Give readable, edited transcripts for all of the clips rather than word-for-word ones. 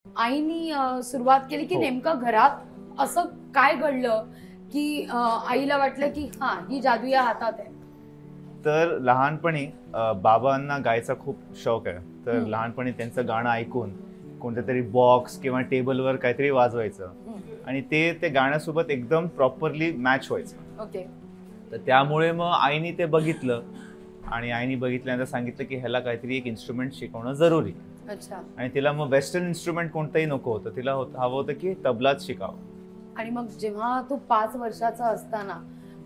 आईनी सुरुवात केली की हो. नेमकं घरात असं काय घडलं की आईला वाटलं की हां ही जादू या हातात आहे. तर लहानपणी बाबांना गायचा खूप शौक आहे. तर हं. लहानपणी त्यांचं गाणं ऐकून कोणत्यातरी बॉक्स किंवा टेबलवर काहीतरी वाजवायचं हं. आणि ते गाण्यासोबत एकदम प्रॉपरली मॅच व्हायचं. ओके. तर त्यामुळे मग आईनी ते बघितलं आणि आईनी बघितल्यानंतर सांगितलं की ह्याला काहीतरी एक इन्स्ट्रुमेंट शिकवणं जरुरी आहे. अच्छा. आणि तिला मग वेस्टर्न इन्स्ट्रुमेंट कोणतंही नको होतं. तिला हवं होतं की तबलाच शिकावं. आणि मग जेव्हा तू 5 वर्षाचा असताना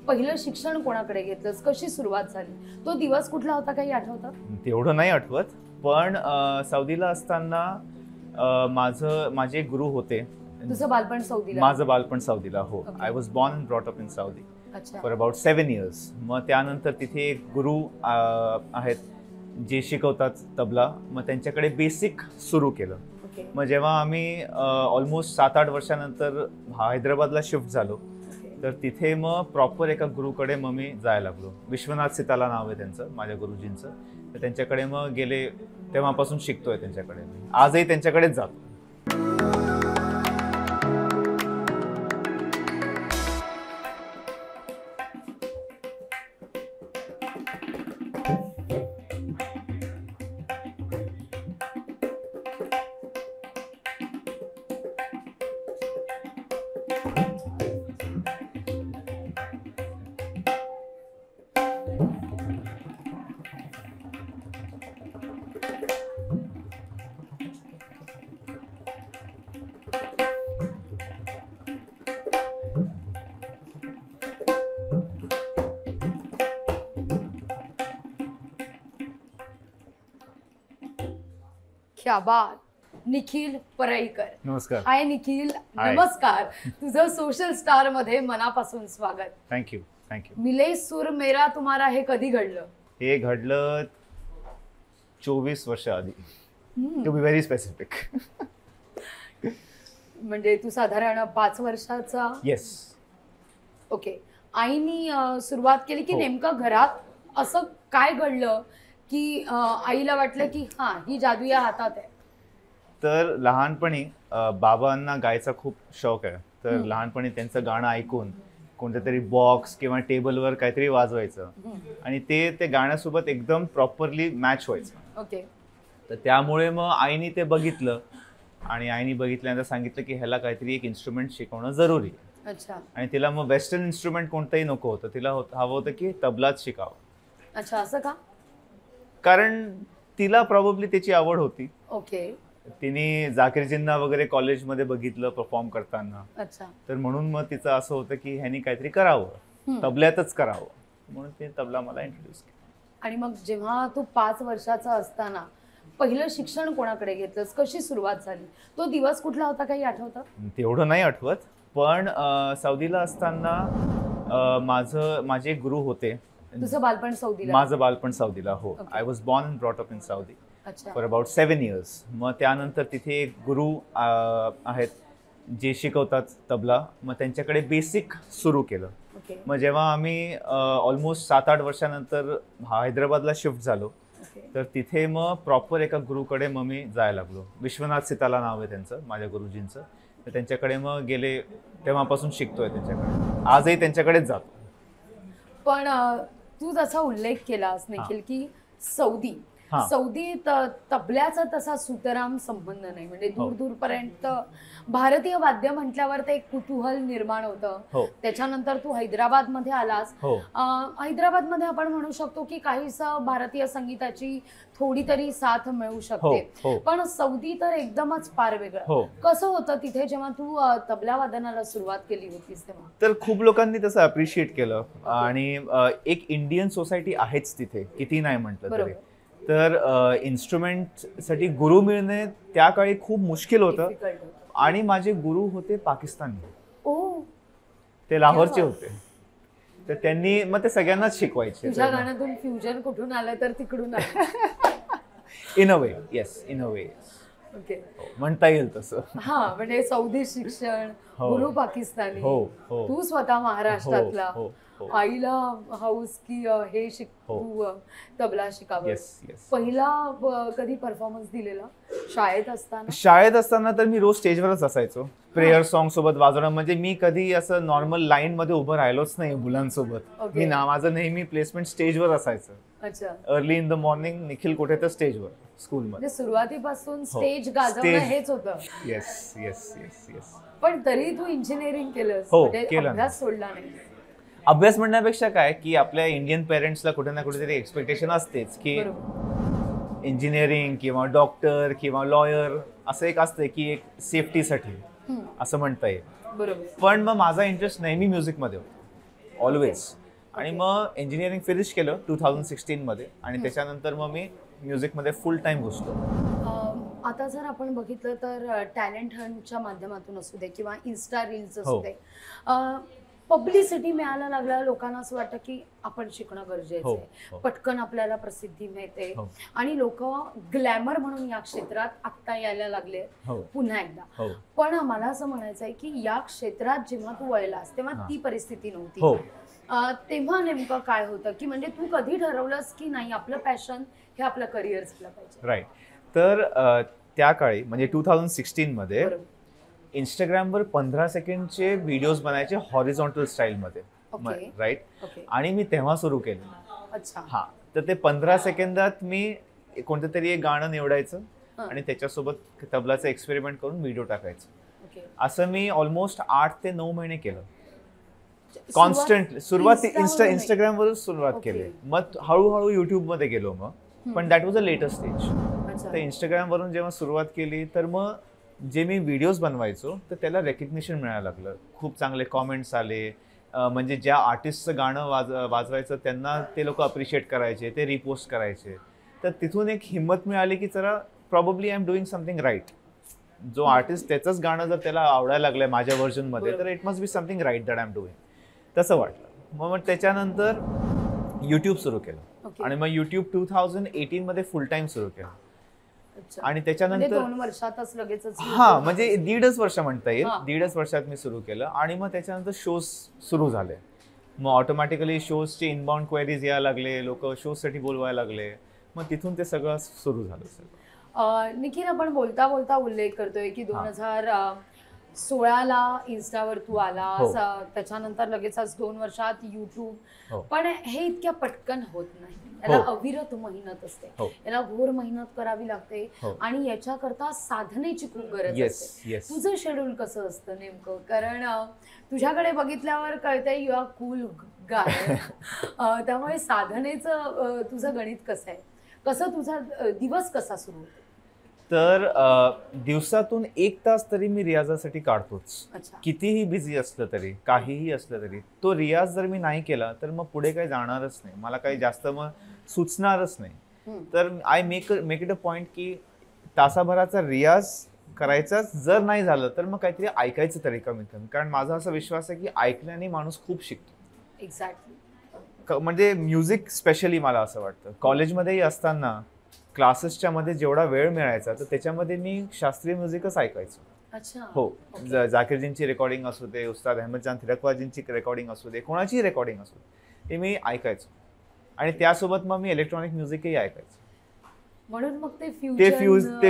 पहिलं शिक्षण कोणाकडे घेतलंस, कशी सुरुवात झाली, तो दिवस कुठला होता, काही आठवतं? तेवढं नाही आठवत, पण सौदीला असताना माझे एक गुरु होते. तुझं बालपण सौदीला? माझं बालपण सौदीला, हो. Okay. I was born and brought up in Saudi अच्छा. For about 7 years. मग त्यानंतर तिथे एक गुरु आहेत जे शिकवतात तबला. मग त्यांच्याकडे बेसिक सुरू केलं. ओके. मग जेव्हा आम्ही ऑलमोस्ट 7-8 वर्षानंतर हैदराबादला शिफ्ट झालो, ओके. तर तिथे मग प्रॉपर एका गुरुकडे मग मी जायला लागलो. विश्वनाथ सिताला नाव आहे त्यांचं, माझ्या गुरुजींचं. तर त्यांच्याकडे मग गेले, तेव्हापासून शिकतोय त्यांच्याकडे. आजही त्यांच्याकडेच जातो. क्या बात. निखिल परळीकर. नमस्कार. हाय निखिल. Hi. नमस्कार. तुझं सोशल स्टार मध्ये मनापासून स्वागत. थँक्यू. मिले सुर मेरा तुम्हारा हे कधी घडलं? हे घडलं 24 वर्ष आधी, टू बी व्हेरी स्पेसिफिक. म्हणजे तू साधारण 5 वर्षाचा? येस. ओके. आईनी सुरुवात केली की हो. नेमकं घरात असं काय घडलं की आईला वाटलं की हां ही जादू या हातात आहे. तर लहानपणी बाबांना गायचा खूप शौक आहे. तर हं. लहानपणी त्यांचं गाणं ऐकून कोणत्यातरी बॉक्स किंवा टेबलवर काहीतरी वाजवायचं आणि ते गाण्यासोबत एकदम प्रॉपरली मॅच व्हायचं. ओके. तर त्यामुळे मग आईनी ते बघितलं आणि आईनी बघितल्यानंतर सांगितलं की ह्याला काहीतरी एक इन्स्ट्रुमेंट शिकवणं जरुरी आहे. अच्छा. आणि तिला मग वेस्टर्न इन्स्ट्रुमेंट कोणतंही नको होतं. तिला हवं होतं की तबलाच शिकावं. अच्छा, असं का? कारण तिला प्रॉब्ली त्याची आवड होती. ओके. तिने जाकीरजींना वगैरे कॉलेजमध्ये बघितलं परफॉर्म करताना. अच्छा. तर म्हणून मग तिचं असं होतं की ह्यानी काहीतरी करावं, तबल्यातच करावं. म्हणून ते तबला मला इंट्रोड्यूस केला. आणि मग जेव्हा तू 5 वर्षाचा असताना पहिलं शिक्षण कोणाकडे घेतलंस, कशी सुरुवात झाली, तो दिवस कुठला होता, काही आठवतं? तेवढं नाही आठवत, पण सौदीला असताना माझे एक गुरु होते. तुझं बालपण सौदीला? माझं बालपण सौदीला, हो. Okay. I was born and brought up in Saudi अच्छा. For about 7 years. मग त्यानंतर तिथे एक गुरु आहेत जे शिकवतात तबला. मग त्यांच्याकडे बेसिक सुरू केलं. ओके. मग जेव्हा आम्ही ऑलमोस्ट 7-8 वर्षानंतर हैदराबादला शिफ्ट झालो, ओके. तर तिथे मग प्रॉपर एका गुरुकडे मग मी जायला लागलो. विश्वनाथ सिताला नाव आहे त्यांचं, माझ्या गुरुजींचं. तर त्यांच्याकडे मग गेले, तेव्हापासून शिकतोय त्यांच्याकडे. आजही त्यांच्याकडेच जातो. पण तू जसा उल्लेख केलास निखिल की सौदी हां. सौदीत तबल्याचा तसा सुतराम संबंध नाही, म्हणजे हो. दूरपर्यंत भारतीय वाद्य म्हटल्यावर ते एक कुतूहल निर्माण होतं. हो. त्याच्यानंतर तू हैदराबाद मध्ये आलास. हो. हैदराबाद मध्ये आपण म्हणू शकतो की काहीसं भारतीय संगीताची थोडी तरी साथ मिळू शकते. हो. पण सौदी तर एकदमच फार वेगळं. हो. कसं होतं तिथे जेव्हा तू तबला वादनाला सुरुवात केली होतीस तेव्हा? तर खूप लोकांनी तसं अप्रिशिएट केलं आणि एक इंडियन सोसायटी आहेच तिथे, किती नाही म्हटलं तरी. बरोबर. तर इन्स्ट्रुमेंटसाठी गुरु मिळणे त्या काळी खूप मुश्किल होतं. Difficult होतं. आणि माझे गुरु होते पाकिस्तानी. ओ. ते लाहोरचे होते. तर त्यांनी मग ते सगळ्यांनाच शिकवायचे. तुझ्या गाण्यातून फ्युजन कुठून आलं, तर तिकडून आलं. In a way, yes, in a way. Okay. म्हणता येईल तसं. हा, म्हणजे सौदी शिक्षण, हो. गुरु पाकिस्तानी, हो, हो. तू स्वतः महाराष्ट्रातला. हो. हो. आईला हाऊस की हे शिक हो. तू तबला शिकावं. Yes yes. पहिला कधी परफॉर्मन्स दिलेला शाळेत असताना? शाळेत असताना तर मी रोज स्टेजवरच असायचो. प्रेयर सॉन्ग सोबत वाजवणं, म्हणजे मी कधी असं नॉर्मल लाईन मध्ये उभं राहिलोच नाही मुलांसोबत. Okay. मी माझं नेहमी प्लेसमेंट स्टेजवर असायचं. अच्छा. Early in the morning Nikhil कुठे तर स्टेजवर स्कूलमध्ये. म्हणजे सुरुवातीपासून स्टेज गाजवणं Stage. हेच होतं. Yes yes yes yes. पण तरी तू इंजिनिअरिंग केलंस, हो, म्हणजे केलं ना. अभ्यास सोडला नाही. अभ्यास म्हणण्यापेक्षा काय की आपल्या इंडियन पेरेंट्सला कुठे ना कुठेतरी एक्सपेक्टेशन असतेच की बरोबर. इंजिनिअरिंग किंवा डॉक्टर किंवा लॉयर असं एक असतं की एक सेफ्टीसाठी हम्म, असं म्हणता येईल. बरोबर. पण मग माझा इंटरेस्ट नेहमी म्युझिकमध्ये होता ऑलवेज. आणि Okay. मग इंजिनिअरिंग फिनिश केलं 2016 मध्ये आणि त्याच्यानंतर मग मी म्युझिकमध्ये फुल टाइम घुसलो. आता जर आपण बघितलं तर टॅलेंट हंटच्या माध्यमातून असू दे किंवा इन्स्टा रील्स असू हो. दे, पब्लिसिटी मिळायला लागल्यावर लोकांना असं वाटतं की आपण शिकणं गरजेचं हो, आहे. हो. पटकन आपल्याला प्रसिद्धी मिळते हो. आणि लोक ग्लॅमर म्हणून या क्षेत्रात आत्ता यायला लागले हो पुन्हा एकदा. हो पण मला असं म्हणायचं आहे की या क्षेत्रात जेव्हा तू वळलास तेव्हा हा. ती परिस्थिती नव्हती. हो. तेव्हा नेमकं काय होतं की म्हणजे तू कधी ठरवलंस की नाही आपलं पॅशन हे आपलं करिअर झालं पाहिजे? राईट. तर त्या काळी म्हणजे 2016 मध्ये बरोबर. इंस्टाग्रामवर 15 सेकंडचे व्हिडिओज बनायचे हॉरिझॉन्टल स्टाईलमध्ये. ओके. राईट. ओके. आणि मी तेव्हा सुरू केलं. अच्छा. हा. तर ते 15 सेकंदात मी कोणतं तरी एक गाणं निवडायचं हा. आणि त्याच्यासोबत तबलाचं एक्सपेरिमेंट करून व्हिडिओ टाकायचं. ओके. असं मी ऑलमोस्ट 8 ते 9 महिने केलं. कॉन्स्टंट सुरुवात इंस्टाग्रामवरच सुरुवात ओके. केली. मग हळूहळू युट्यूब मध्ये गेलो मग. पण that was a later stage. अच्छा. तर इंस्टाग्रामवरून जेव्हा सुरुवात केली तर मग जे मी व्हिडिओज बनवायचो तर त्याला रेकग्निशन मिळायला लागलं. खूप चांगले कॉमेंट्स आले. म्हणजे ज्या आर्टिस्टचं गाणं वाजवायचं त्यांना ते लोक अप्रिशिएट करायचे, ते रिपोस्ट करायचे. तर तिथून एक हिंमत मिळाली की जरा probably I am doing something right. जो आर्टिस्ट त्याचंच गाणं जर त्याला आवडायला लागलंय माझ्या व्हर्जनमध्ये तर it must be something right that I am doing. तसं वाटलं. मग त्याच्यानंतर युट्यूब सुरू केलं. ओके. आणि मग युट्यूब 2018 मध्ये फुल टाइम सुरू केलं. अच्छा. आणि म्हणजे त्याच्यानंतर 2 वर्षातच लगेचच हा म्हणजे 1.5 वर्ष म्हणता येईल. हा. 1.5 वर्षात मी सुरू केलं. आणि मग त्याच्यानंतर शोज सुरू झाले. मग ऑटोमॅटिकली शोजचे इनबाउंड क्वेरीज यायला लागले, लोक शोजसाठी बोलवायला लागले. मग तिथून ते सगळं सुरू झालं सगळं. निखिल, आपण बोलता बोलता उल्लेख करतोय की 2016ला इन्स्टावर तू आलास. हो. त्याच्यानंतर लगेचच 2 वर्षात युट्यूब. हो. पण हे इतक्या पटकन होत नाही. याला हो. अविरत मेहनत असते. हो. याला घोर मेहनत करावी लागते. हो. आणि याच्याकरता साधनेची खूप गरज येस असते. येस. तुझं शेड्यूल कसं असतं नेमकं? कारण तुझ्याकडे बघितल्यावर कळतंय यू आर कूल गाय. त्यामुळे साधनेचं तुझं गणित कसं आहे? कसं तुझा दिवस कसा सुरू होतो? तर दिवसातून 1 तास तरी मी रियाजासाठी काढतोच. अच्छा. कितीही बिझी असलं तरी, काहीही असलं तरी तो रियाज जर मी नाही केला तर मग पुढे काही जाणारच नाही. मला काही जास्त मग सुचणारच नाही. तर I make it a point की तासाभराचा रियाज करायचाच. जर नाही झालं तर मग काहीतरी ऐकायचं तरी कमीत कमी. कारण माझा असा विश्वास आहे की ऐकल्याने माणूस खूप शिकतो. एक्झॅक्टली. म्हणजे म्युझिक स्पेशली मला असं वाटतं. कॉलेजमध्येही असताना क्लासेसच्या मध्ये जेवढा वेळ मिळायचा तर त्याच्यामध्ये मी शास्त्रीय म्युझिकच ऐकायचो. अच्छा. हो. ओके. जाकीरजींची रेकॉर्डिंग असू दे, उस्ताद अहमदजान थिरकवाजींची रेकॉर्डिंग असू दे, कोणाचीही रेकॉर्डिंग असू दे, ते मी ऐकायचो. आणि त्यासोबत मग मी इलेक्ट्रॉनिक म्युझिकही ऐकायचो. म्हणून मग ते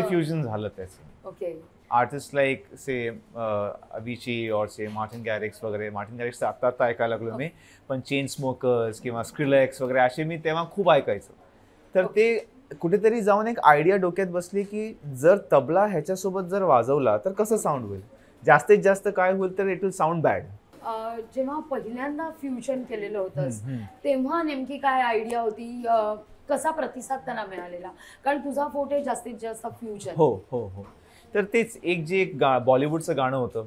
फ्युजन झालं त्याचं. ओके. आर्टिस्ट लाईक से अविची और से मार्टिन गॅरिक्स वगैरे. मार्टिन गॅरिक्स आता ऐकायला लागलो मी. पण चेन स्मोकर्स किंवा स्क्रिलेक्स वगैरे असे मी तेव्हा खूप ऐकायचो. तर ते कुठेतरी जाऊन एक आयडिया डोक्यात बसली की जर तबला ह्याच्यासोबत जर वाजवला तर कसं साऊंड होईल. जास्तीत जास्त काय होईल तर इट विल साऊंड बॅड. जेव्हा पहिल्यांदा फ्युजन केलेलं होतंस तेव्हा नेमकी काय आयडिया होती? कसा प्रतिसाद त्यांना मिळालेला? कारण तुझा फोटे जास्तीत जास्त फ्युजन. हो हो हो. तर तेच एक बॉलिवूडचं गाणं होतं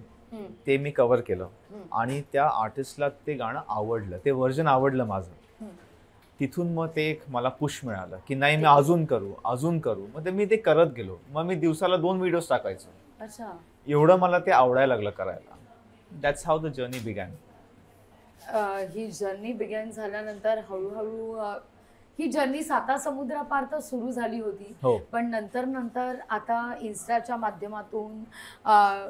ते मी कव्हर केलं. आणि त्या आर्टिस्टला ते गाणं आवडलं, ते व्हर्जन आवडलं माझं. तिथून मग ते एक मला पुश मिळालं की नाही मी अजून करू. मग ते मी ते करत गेलो. मग मी दिवसाला 2 व्हिडिओज टाकायचो. अच्छा. एवढं मला ते आवडायला लागलं करायला. That's how the journey begin. He journey begin झाल्यानंतर हळूहळू ही जर्नी साता समुद्रापार तर सुरू झाली होती, हो. पण नंतर नंतर आता इन्स्टाच्या माध्यमातून,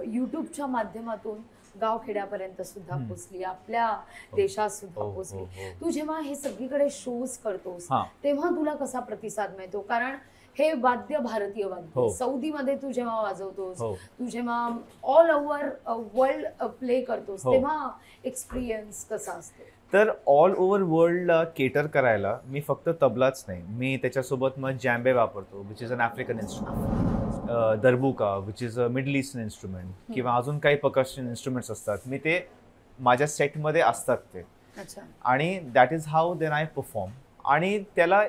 यूट्यूबच्या माध्यमातून गावखेड्यापर्यंत सुद्धा पोचली, आपल्या देशात सुद्धा हो, पोचली. हो, हो. तू जेव्हा हे सगळीकडे शोज करतोस हा. तेव्हा तुला कसा प्रतिसाद मिळतो? कारण हे वाद्य भारतीय वाद्य, हो. सौदीमध्ये तू जेव्हा वाजवतोस, हो. तू जेव्हा ऑल ओव्हर वर्ल्ड प्ले करतोस, हो. तेव्हा एक्सपिरियन्स कसा असतो? तर ऑल ओव्हर वर्ल्डला केटर करायला मी फक्त तबलाच नाही, मी त्याच्यासोबत मग जॅम्बे वापरतो, which is an African instrument, darbuka which is a Middle Eastern instrument, किंवा अजून काही पर्कशन इन्स्ट्रुमेंट्स असतात, मी ते माझ्या सेटमध्ये असतात ते. अच्छा. आणि that is how then I perform. आणि त्याला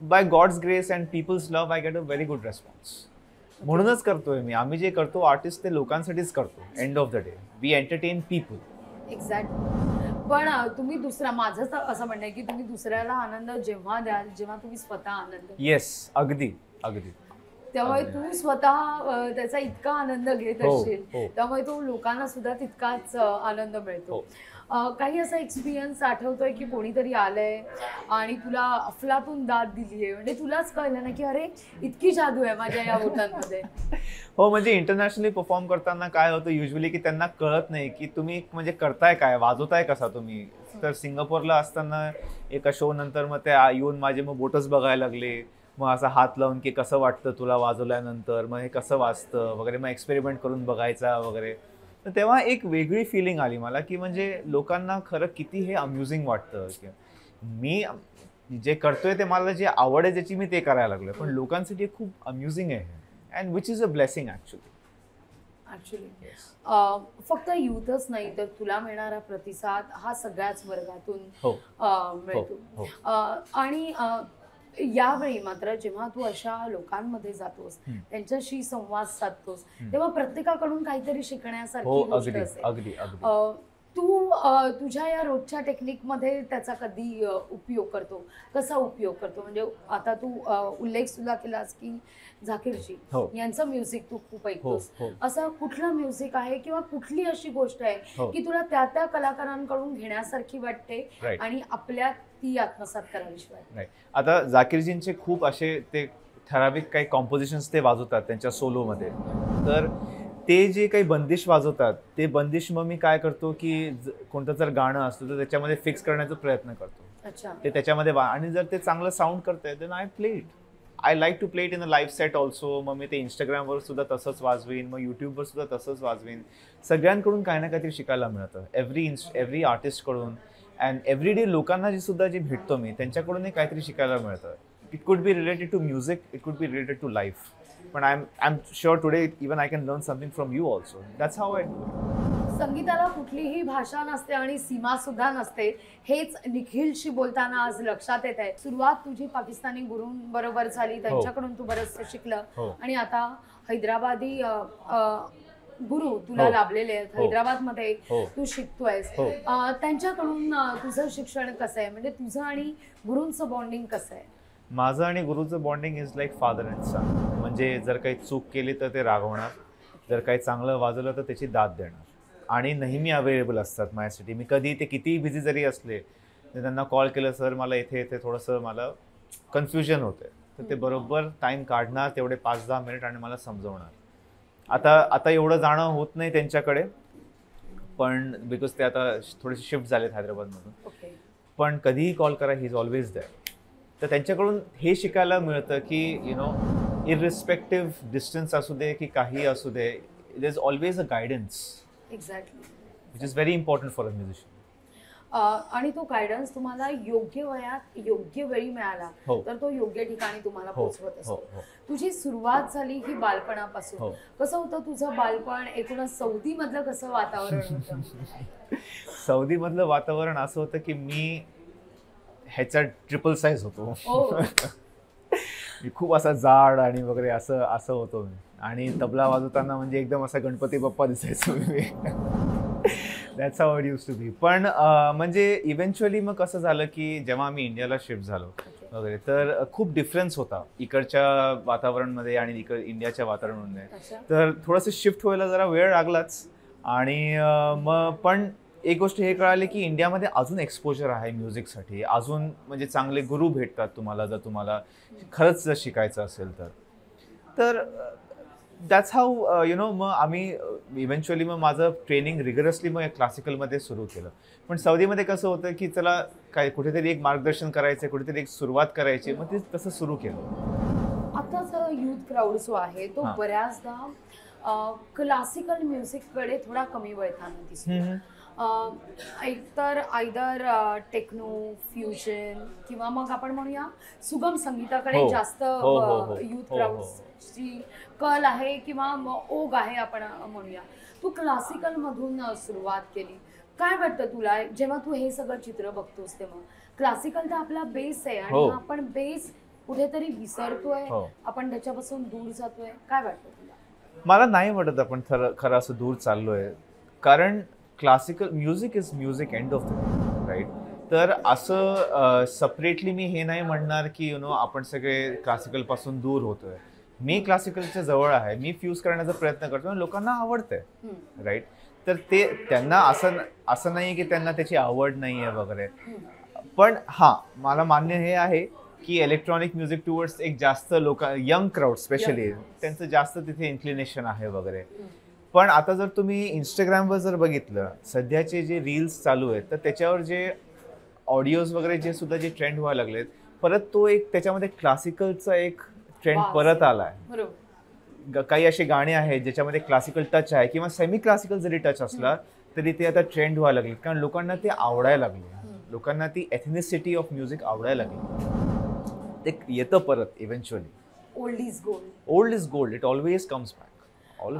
by God's grace and people's love I get a very good response. म्हणूनच करतोय मी. आम्ही जे करतो आर्टिस्ट ते लोकांसाठीच करतो. End of the day we entertain people. Exact. पण तुम्ही दुसरा, माझं तर असं म्हणणं आहे की तुम्ही दुसऱ्याला आनंद जेव्हा द्याल जेव्हा तुम्ही स्वतः आनंद घ्याल. येस, अगदी अगदी. त्यामुळे तू स्वतः त्याचा इतका आनंद घेत हो, असशील, हो. त्यामुळे तो लोकांना सुद्धा तितकाच आनंद मिळतो. काही असा एक्सपिरियन्स आठवतोय की कोणीतरी आलंय आणि तुला अफलातून दाद दिलीये, म्हणजे तुलाच कळलं ना की अरे इतकी जादू आहे माझ्या या बोटांमध्ये? हो, म्हणजे इंटरनॅशनली परफॉर्म करताना काय होतं युजली की त्यांना कळत नाही की तुम्ही म्हणजे करताय काय, वाजवताय कसा तुम्ही. तर सिंगापूरला असताना एका शो नंतर मग ते येऊन माझे मग बोटच बघायला लागले, मग असा हात लावून की कसं वाटतं तुला वाजवल्यानंतर, मग हे कसं वाजतं वगैरे, मग एक्सपेरिमेंट करून बघायचा वगैरे. तर तेव्हा एक वेगळी फिलिंग आली मला की म्हणजे लोकांना खरं किती हे अम्युझिंग वाटतं. की मी जे करतोय ते मला जे आवड आहे ज्याची मी ते करायला लागलो, पण लोकांसाठी खूप अम्युझिंग आहे and which is a blessing actually. फक्त युथच नाही तर तुला मिळणारा प्रतिसाद हा सगळ्याच वर्गातून हो. मिळतो. हो. आणि यावेळी मात्र जेव्हा तू अशा लोकांमध्ये जातोस, त्यांच्याशी संवाद साधतोस, तेव्हा प्रत्येकाकडून काहीतरी शिकण्यासारखी गोष्ट अगदी असेल. अगदी अगदी. तू तुझ्या या रोजच्या टेक्निकमध्ये त्याचा कधी उपयोग करतो? कसा उपयोग करतो? म्हणजे आता तू उल्लेख सुद्धा केलास की झाकीरजी यांचं म्युझिक तू खूप ऐकतोस. असं कुठलं म्युझिक आहे किंवा कुठली अशी गोष्ट आहे की तुला त्या त्या कलाकारांकडून घेण्यासारखी वाटते आणि आपल्या ती आत्मसात करावीशी वाटते? आता झाकीरजींचे खूप असे ते ठराविक काही कॉम्पोजिशन्स ते वाजवतात त्यांच्या सोलोमध्ये. तर ते जे काही बंदिश वाजवतात ते बंदिश मग मी काय करतो की कोणतं जर गाणं असतं तर त्याच्यामध्ये फिक्स करण्याचा प्रयत्न करतो. अच्छा. ते त्याच्यामध्ये आणि जर ते चांगलं साऊंड करतंय then I play it. I like to play it in a live set also. मग मी ते इंस्टाग्रामवर सुद्धा तसंच वाजवीन, मग यूट्यूबवर सुद्धा तसंच वाजवीन. सगळ्यांकडून काही ना काहीतरी शिकायला मिळतं, एव्हरी आर्टिस्टकडून अँड एव्हरीडे लोकांना जे सुद्धा जे भेटतो मी त्यांच्याकडूनही काहीतरी शिकायला मिळतं. It could be related to music, it could be related to life. पण I am sure today even I can learn something from you also. That's how I do. संगीताला कुठलीही भाषा नसते आणि सीमा सुद्धा नसते, हेच निखिलशी बोलताना आज लक्षात येत आहे. सुरुवात तुझी पाकिस्तानी गुरूंबरोबर झाली, त्यांच्याकडून तू बरंचसं शिकलं आणि आता हैदराबादी गुरु तुला लाभलेले आहेत, हैदराबादमध्ये तू शिकतोयस. त्यांच्याकडून तुझं शिक्षण कसं आहे? म्हणजे तुझं आणि गुरूंचं बॉन्डिंग कसं आहे? माझं आणि गुरुचं bonding is like father and son. म्हणजे जर काही चूक केली तर ते रागवणार, जर काही चांगलं वाजवलं तर त्याची दाद देणार आणि नेहमी अवेलेबल असतात माझ्यासाठी. मी कधी ते कितीही बिझी जरी असले तर त्यांना कॉल केलं, सर मला इथे थोडंसं मला कन्फ्युजन होतं, तर ते बरोबर टाईम काढणार तेवढे 5-10 मिनिट आणि मला समजवणार. आता एवढं जाणं होत नाही त्यांच्याकडे, पण बिकॉज ते आता थोडेसे शिफ्ट झालेत हैदराबादमधून. पण कधीही कॉल करा, ही इज ऑलवेज देअर. तर त्यांच्याकडून हे शिकायला मिळतं की यु नो इररिस्पेक्टिव्ह डिस्टन्स असू दे की काही असू दे, there is always a guidance. Exactly. Which is very important for a musician. आणि तो गायडन्स तुम्हाला योग्य वयात योग्य वेळी मिळाला तर तो योग्य ठिकाणी तुम्हाला पोहोचवत असतो. तुझी सुरुवात झाली ही बालपणापासून. कसं होतं तुझं बालपण? एकूणच सौदी मधलं कसं वातावरण होतं? सौदी मधलं वातावरण असं होतं की मी ह्याचा ट्रिपल साईज होतो. मी खूप असा जाड आणि वगैरे असं होतो मी. आणि तबला वाजवताना म्हणजे एकदम असा गणपती बाप्पा दिसायचो मी. That's how it used to be. पण म्हणजे इव्हेंच्युअली मग कसं झालं की जेव्हा आम्ही इंडियाला शिफ्ट झालो वगैरे तर खूप डिफरन्स होता इकडच्या वातावरणमध्ये आणि इंडियाच्या वातावरणामध्ये. तर थोडंसं शिफ्ट व्हायला जरा वेळ लागलाच. आणि मग पण एक गोष्ट हे कळाली की इंडियामध्ये अजून एक्सपोजर आहे म्युझिकसाठी, अजून म्हणजे चांगले गुरु भेटतात तुम्हाला, जर तुम्हाला खरंच जर शिकायचं असेल तर दॅट्स हाऊ मग आम्ही इव्हेंच्युअली मग माझं ट्रेनिंग रिगरसली मग क्लासिकलमध्ये सुरू केलं. पण सौदीमध्ये कसं होतं की चला काय कुठेतरी एक मार्गदर्शन करायचं, कुठेतरी एक सुरुवात करायची, मग ते तसं सुरू केलं. आताचा युथ क्राऊड जो आहे तो हां. बऱ्याचदा क्लासिकल म्युझिककडे थोडा कमी वळताना दिसतो. एकतर आयदर टेक्नो, फ्युजन किंवा मग आपण म्हणूया सुगम संगीताकडे हो. जास्त हो, हो, हो. युथ हो, क्राऊडची कल आहे किंवा ओघ आहे आपण म्हणूया. तू क्लासिकल मधून सुरुवात केली. काय वाटतं तुला जेव्हा तू हे सगळं चित्र बघतोस तेव्हा? क्लासिकल तर आपला बेस आहे हो. आणि आपण बेस कुठेतरी विसरतोय, हो. आपण त्याच्यापासून दूर जातोय. काय वाटतं तुला? मला नाही वाटत आपण खरं असं दूर चाललोय, कारण classical music is music, end of the day, right? तर असं सेपरेटली मी हे नाही म्हणणार की आपण सगळे क्लासिकलपासून दूर होतोय. मी क्लासिकलच्या जवळ आहे, मी फ्यूज करण्याचा प्रयत्न करतो आणि लोकांना आवडतंय, राईट? तर ते त्यांना असं नाही की त्यांना त्याची आवड नाही आहे वगैरे. पण हां, मला मान्य हे आहे की इलेक्ट्रॉनिक म्युझिक टुवर्ड्स एक जास्त यंग क्राऊड स्पेशली त्यांचं जास्त तिथे इन्क्लिनेशन आहे वगैरे. पण आता जर तुम्ही इंस्टाग्रामवर जर बघितलं, सध्याचे जे रील्स चालू आहेत, तर त्याच्यावर जे ऑडिओज वगैरे जे सुद्धा जे ट्रेंड व्हायला लागलेत, परत तो एक त्याच्यामध्ये क्लासिकलचा एक ट्रेंड परत आलाय. बरोबर. काही असे गाणे आहेत ज्याच्यामध्ये क्लासिकल टच आहे किंवा सेमी क्लासिकल जरी टच असला तरी ते आता ट्रेंड व्हायला लागले, कारण लोकांना ते आवडायला लागले. लोकांना ती एथनिसिटी ऑफ म्युझिक आवडायला लागली. ते येतं परत eventually. Old is gold. Old is gold, it always comes back.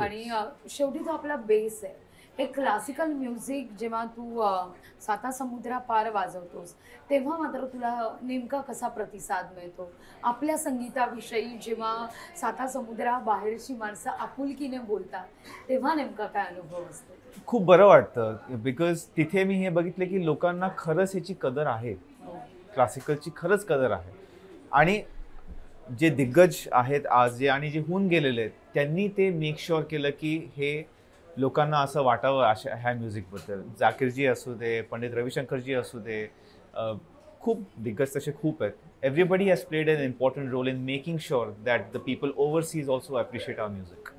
आणि शेवटी तो आपला बेस आहे. हे क्लासिकल म्युझिक जेव्हा तू साता समुद्रापार वाजवतोस तेव्हा मात्र तुला नेमका कसा प्रतिसाद मिळतो? आपल्या संगीताविषयी जेव्हा साता समुद्राबाहेरची माणसं आपुलकीने बोलतात तेव्हा नेमका काय अनुभव असतो? खूप बरं वाटतं, बिकॉज तिथे मी हे बघितलं की लोकांना खरंच ह्याची कदर आहे, क्लासिकलची खरंच कदर आहे. आणि जे दिग्गज आहेत आज जे आणि जे होऊन गेलेले आहेत त्यांनी ते मेक शुअर केलं की हे लोकांना असं वाटावं ह्या म्युझिकबद्दल. जाकीरजी असू दे, पंडित रविशंकरजी असू दे, खूप दिग्गज तसे खूप आहेत. Everybody has played an important role in making sure that the people overseas also appreciate our music.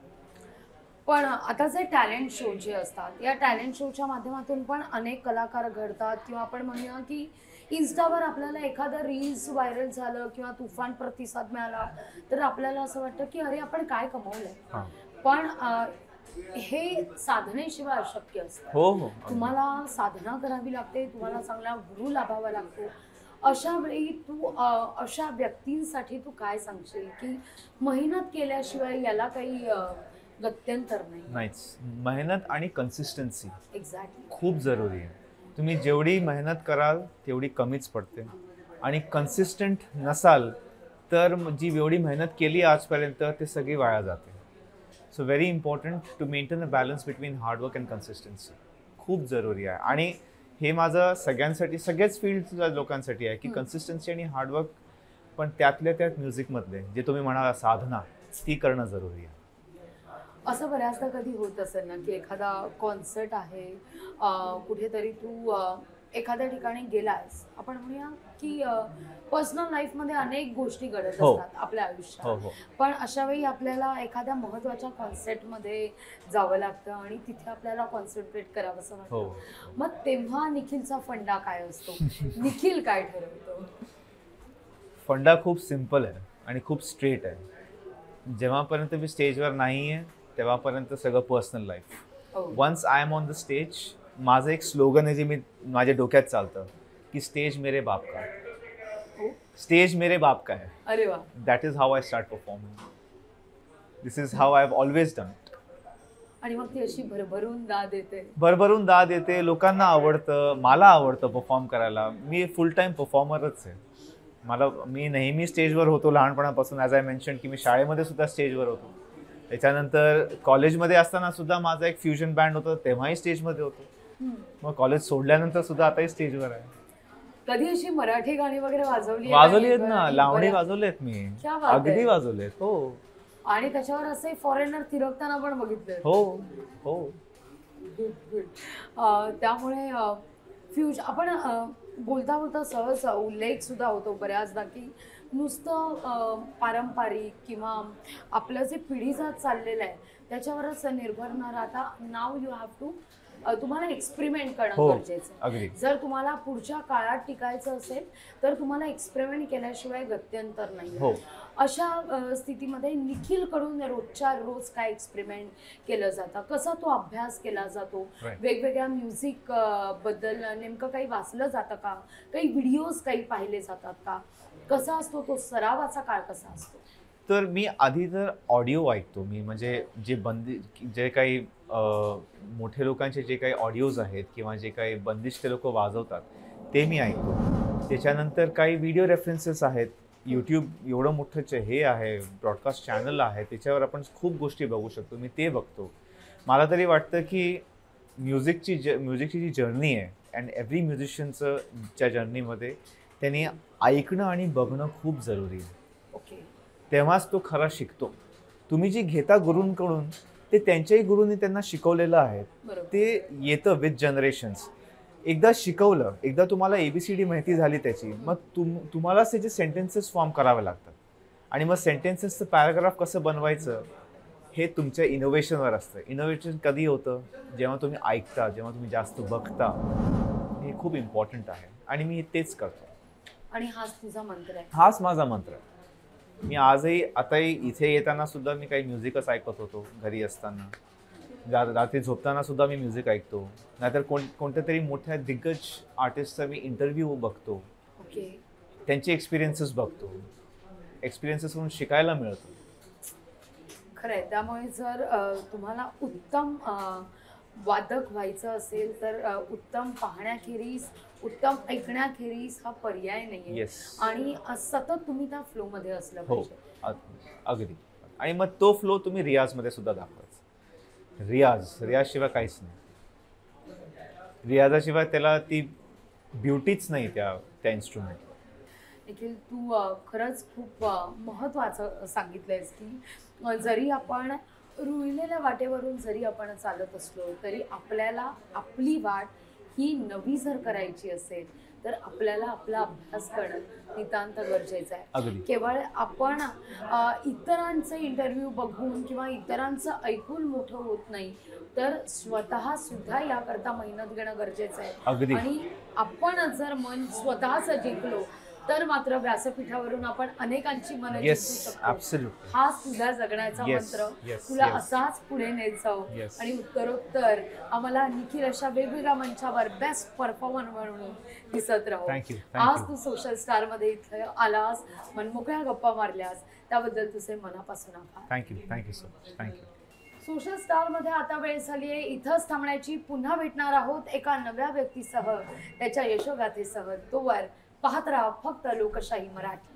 पण आता जे टॅलेंट शो जे असतात, या टॅलेंट शोच्या माध्यमातून पण अनेक कलाकार घडतात किंवा आपण म्हणूया की इन्स्टावर आपल्याला एखादं रील्स व्हायरल झालं किंवा तुफान प्रतिसाद मिळाला तर आपल्याला असं वाटतं की अरे आपण काय कमवलंय. पण हे साधनेशिवाय अशक्य असतं. हो. तुम्हाला साधना करावी लागते, तुम्हाला चांगला गुरु लाभावा लागतो. अशा वेळी तू अशा व्यक्तींसाठी तू काय सांगशील की मेहनत केल्याशिवाय याला काही गत्यंतर नाहीच. मेहनत आणि कन्सिस्टन्सी एक्झॅक्टली खूप जरुरी आहे. तुम्ही जेवढी मेहनत कराल तेवढी कमीच पडते, आणि कन्सिस्टंट नसाल तर जी एवढी मेहनत केली आजपर्यंत ते सगळी वाया जाते. So very important to maintain a balance between hard work and consistency. खूप जरुरी आहे. आणि हे माझं सगळ्यांसाठी, सगळ्याच फील्डच्या लोकांसाठी आहे की कन्सिस्टन्सी आणि हार्डवर्क, पण त्यातल्या त्यात म्युझिकमधले जे तुम्ही म्हणाला साधना, ती करणं जरुरी आहे. असं बऱ्याचदा कधी होत असेल ना की एखादा कॉन्सर्ट आहे, कुठेतरी तू एखाद्या ठिकाणी गेलायस, आपण म्हणूया की पर्सनल लाईफमध्ये अनेक गोष्टी घडत असतात आपल्या आयुष्यात, पण अशा वेळी आपल्याला एखाद्या महत्त्वाच्या कॉन्सर्टमध्ये जावं लागतं आणि तिथे आपल्याला कॉन्सन्ट्रेट करावंसं वाटतं. मग तेव्हा निखिलचा फंडा काय असतो? निखिल काय ठरवतो? फंडा खूप सिम्पल आहे आणि खूप स्ट्रेट आहे. जेव्हापर्यंत मी स्टेजवर नाही आहे तेव्हापर्यंत सगळं personal life. Once I am on the stage, माझं एक स्लोगन आहे जे मी माझ्या डोक्यात चालतं की स्टेज मेरे बाप का है. स्टेज मेरे बाप का है. अरे वा. That is how I start performing. This is how I have always done it. आणि मग ती अशी भरभरून दाद येते. भरभरून दाद येते. लोकांना आवडतं, मला आवडतं परफॉर्म करायला. मी फुल टाइम परफॉर्मरच आहे. मी नेहमी स्टेजवर होतो लहानपणापासून. ॲज आय मेन्शन की मी शाळेमध्ये सुद्धा स्टेजवर होतो. त्याच्यानंतर कॉलेजमध्ये असताना सुद्धा माझा एक फ्युजन बँड होतं, तेव्हाही स्टेजमध्ये होतो. मग कॉलेज सोडल्यानंतर सुद्धा आताही स्टेजवर आहे. कधी अशी मराठी गाणी वगैरे वाजवली आहेत ना, लावणी वाजवलेत मी, अगदी वाजवलेत. हो. आणि त्याच्यावर असे फॉरेनर थिरकताना पण बघितले. हो. Good good. त्यामुळे आपण बोलता बोलता सहज उल्लेख सुद्धा होतो बऱ्याचदा की नुसतं पारंपरिक किंवा आपलं जे पिढी जात चाललेलं आहे त्याच्यावरच निर्भर न राहता नाव यू हॅव टू तुम्हाला एक्सपेरिमेंट करणं हो, गरजेचं आहे. अगदी. जर तुम्हाला पुढच्या काळात टिकायचं असेल तर तुम्हाला एक्सपेरिमेंट केल्याशिवाय गत्यंतर नाही. हो. अशा स्थितीमध्ये निखिलकडून रोजच्या रोज काय एक्सपेरिमेंट केलं जातं, कसा तो अभ्यास केला जातो, Right. वेगवेगळ्या म्युझिक बद्दल नेमकं काही वाचलं जातं का, काही व्हिडिओज काही पाहिले जातात का, कसा असतो तो सरावाचा काळ कसा असतो? तर मी आधी तर ऑडिओ ऐकतो मी, म्हणजे जे काही मोठे लोकांचे जे काही ऑडिओज आहेत किंवा जे काही बंदिश लोक वाजवतात ते मी ऐकतो. त्याच्यानंतर काही व्हिडिओ रेफरन्सेस आहेत. यूट्यूब एवढं मोठं हे आहे, ब्रॉडकास्ट चॅनल आहे, त्याच्यावर आपण खूप गोष्टी बघू शकतो. मी ते बघतो. मला तरी वाटतं की म्युझिकची जी जर्नी आहे अँड एव्हरी म्युझिशियनचं च्या जर्नीमध्ये त्यांनी ऐकणं आणि बघणं खूप जरुरी आहे. ओके. तेव्हाच तो खरा शिकतो. तुम्ही जी घेता गुरूंकडून ते त्यांच्याही गुरूंनी त्यांना शिकवलेलं आहे. बरोबर. ते येतं विथ जनरेशन्स. एकदा शिकवलं, एकदा तुम्हाला ABCD माहिती झाली त्याची, मग तुम्हालाच त्याचे सेंटेन्सेस फॉर्म करावे लागतात आणि मग सेंटेन्सेसचं पॅराग्राफ कसं बनवायचं हे तुमच्या इनोव्हेशनवर असतं. इनोव्हेशन कधी होतं? जेव्हा तुम्ही ऐकता, जेव्हा तुम्ही जास्त बघता. हे खूप इम्पॉर्टंट आहे आणि मी तेच करतो. आणि हाच तुझा मंत्र आहे? हाच माझा मंत्र आहे. मी आताही इथे येताना सुद्धा मी काही म्युझिकच ऐकत होतो. घरी असताना, रात्री झोपताना सुद्धा मी म्युझिक ऐकतो. नाहीतर कोणत्या तरी मोठ्या दिग्गज आर्टिस्टचा मी इंटरव्ह्यू बघतो. ओके. त्यांचे एक्सपिरियन्सेस बघतो. एक्सपिरियन्सेसवरून शिकायला मिळतं. खरंय. त्यामुळे जर तुम्हाला उत्तम वादक व्हायचं असेल तर उत्तम पाहण्याखेरीज, उत्तम ऐकण्याखेरीज हा पर्याय नाहीये. येस. आणि सतत तुम्ही त्या फ्लो मध्ये असलं हो, पाहिजे. अगदी. आणि मग तो फ्लो तुम्ही रियाजमध्ये सुद्धा दाखवायचा. रियाजशिवाय काहीच नाही. रियाजाशिवाय त्याला ती ब्युटीच नाही त्या इन्स्ट्रुमेंटला. निखिल, तू खरंच खूप महत्त्वाचं सांगितलंयस की जरी आपण रुळलेल्या वाटेवरून जरी आपण चालत असलो तरी आपल्याला आपली वाट ही नवी जर करायची असेल तर आपल्याला आपला अभ्यास करणं नितांत गरजेचं आहे. अगदी. केवळ आपण इतरांचे इंटरव्ह्यू बघून किंवा इतरांचं ऐकून मोठं होत नाही तर स्वतः सुद्धा याकरता मेहनत घेणं गरजेचं आहे. अगदी. आणि आपण जर मन स्वतःच जिंकलो तर मात्र व्यासपीठावरून आपण अनेकांची मनं जिंकू शकतो. ॲब्सोल्युटली. हाच तुझा जगण्याचा मंत्र. तुला असाच पुढे नेत जाऊ आणि उत्तरोत्तर आम्हाला निखिल अशा वेगवेगळ्या मंचावर बेस्ट परफॉर्मर म्हणून दिसत राहू. थँक्यू. आज तू सोशल स्टार मध्ये इथे आलास, मनमोकळ्या गप्पा मारल्यास, त्याबद्दल तुझे मनापासून आभार. Thank you so much. Thank you. Social star मध्ये आता वेळ झाली आहे इथंच थांबण्याची. पुन्हा भेटणार आहोत एका नव्या व्यक्तीसह, त्याच्या यशोगाथेसह. तोवर पाहत राहा फक्त लोकशाही मराठी.